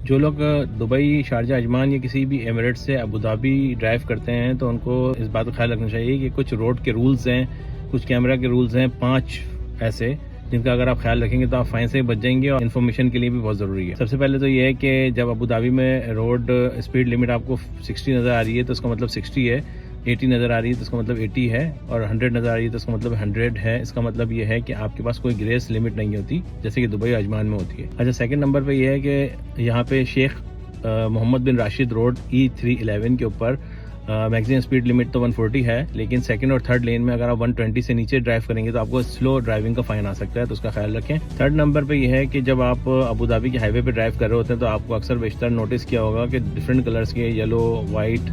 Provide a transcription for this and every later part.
जो लोग Dubai, Sharjah, Ajman या किसी भी एमिरेट्स से अबू धाबी ड्राइव करते हैं तो उनको इस बात का ख्याल रखना चाहिए कि कुछ रोड के रूल्स हैं, कुछ कैमरा के रूल्स हैं, 5 ऐसे जिनका अगर आप ख्याल रखेंगे तो आप फाइन से बच जाएंगे और इन्फॉर्मेशन के लिए भी बहुत ज़रूरी है। सबसे पहले तो ये है कि जब अबू धाबी में रोड स्पीड लिमिट आपको 60 नज़र आ रही है तो उसका मतलब 60 है, 80 नज़र आ रही है तो इसका मतलब 80 है और 100 नज़र आ रही है तो इसका मतलब 100 है। इसका मतलब ये है कि आपके पास कोई ग्रेस लिमिट नहीं होती जैसे कि दुबई अजमान में होती है। अच्छा, सेकंड नंबर पे ये है कि यहाँ पे शेख मोहम्मद बिन राशिद रोड E311 के ऊपर मैक्सिमम स्पीड लिमिट तो 140 है, लेकिन सेकंड और थर्ड लेन में अगर आप 120 से नीचे ड्राइव करेंगे तो आपको स्लो ड्राइविंग का फाइन आ सकता है, तो उसका ख्याल रखें। थर्ड नंबर पे यह है कि जब आप अबू धाबी के हाईवे पे ड्राइव कर रहे होते हैं तो आपको अक्सर बेशतर नोटिस किया होगा कि डिफरेंट कलर्स के yellow, white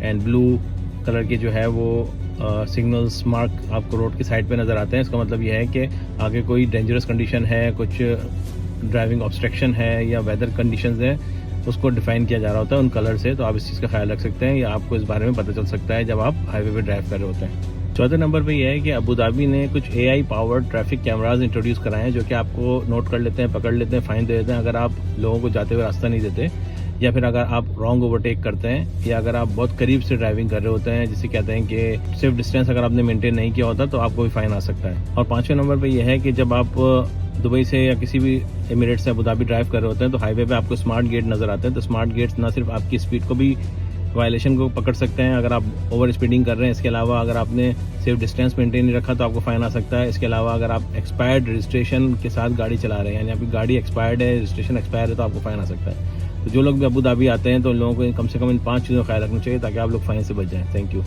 and blue colour के जो है वो सिग्नल्स मार्क आपको रोड की साइड पे नज़र आते हैं। इसका मतलब यह है कि आगे कोई डेंजरस कंडीशन है, कुछ ड्राइविंग ऑब्स्ट्रक्शन है या वेदर कंडीशंस है, उसको डिफाइन किया जा रहा होता है उन कलर से। तो आप इस चीज़ का ख्याल रख सकते हैं या आपको इस बारे में पता चल सकता है जब आप हाईवे पे ड्राइव कर रहे होते हैं। चौथे नंबर पे यह है कि अबू धाबी ने कुछ AI powered traffic cameras introduce कराए हैं जो कि आपको नोट कर लेते हैं, पकड़ लेते हैं, फाइन दे देते हैं अगर आप लोगों को जाते हुए रास्ता नहीं देते, या फिर अगर आप रॉन्ग ओवरटेक करते हैं, या अगर आप बहुत करीब से ड्राइविंग कर रहे होते हैं, जिसे कहते हैं कि सेफ डिस्टेंस अगर आपने मेंटेन नहीं किया होता तो आपको भी फाइन आ सकता है। और पांचवें नंबर पे यह है कि जब आप दुबई से या किसी भी एमिरेट्स से अबू धाबी ड्राइव कर रहे होते हैं तो हाईवे पे आपको स्मार्ट गेट नज़र आते हैं। तो स्मार्ट गेट्स ना सिर्फ आपकी स्पीड को भी, वायलेशन को पकड़ सकते हैं अगर आप ओवर स्पीडिंग कर रहे हैं, इसके अलावा अगर आपने सेफ डिस्टेंस मेंटेन नहीं रखा तो आपको फाइन आ सकता है। इसके अलावा अगर आप एक्सपायर्ड रजिस्ट्रेशन के साथ गाड़ी चला रहे हैं, यानी आपकी गाड़ी एक्सपायर्ड है, रजिस्ट्रेशन एक्सपायर है, तो आपको फाइन आ सकता है। तो जो लोग भी अबू धाबी आते हैं तो उन लोगों को कम से कम इन 5 चीज़ों का ख्याल रखना चाहिए ताकि आप लोग फाइन से बच जाएं। Thank you.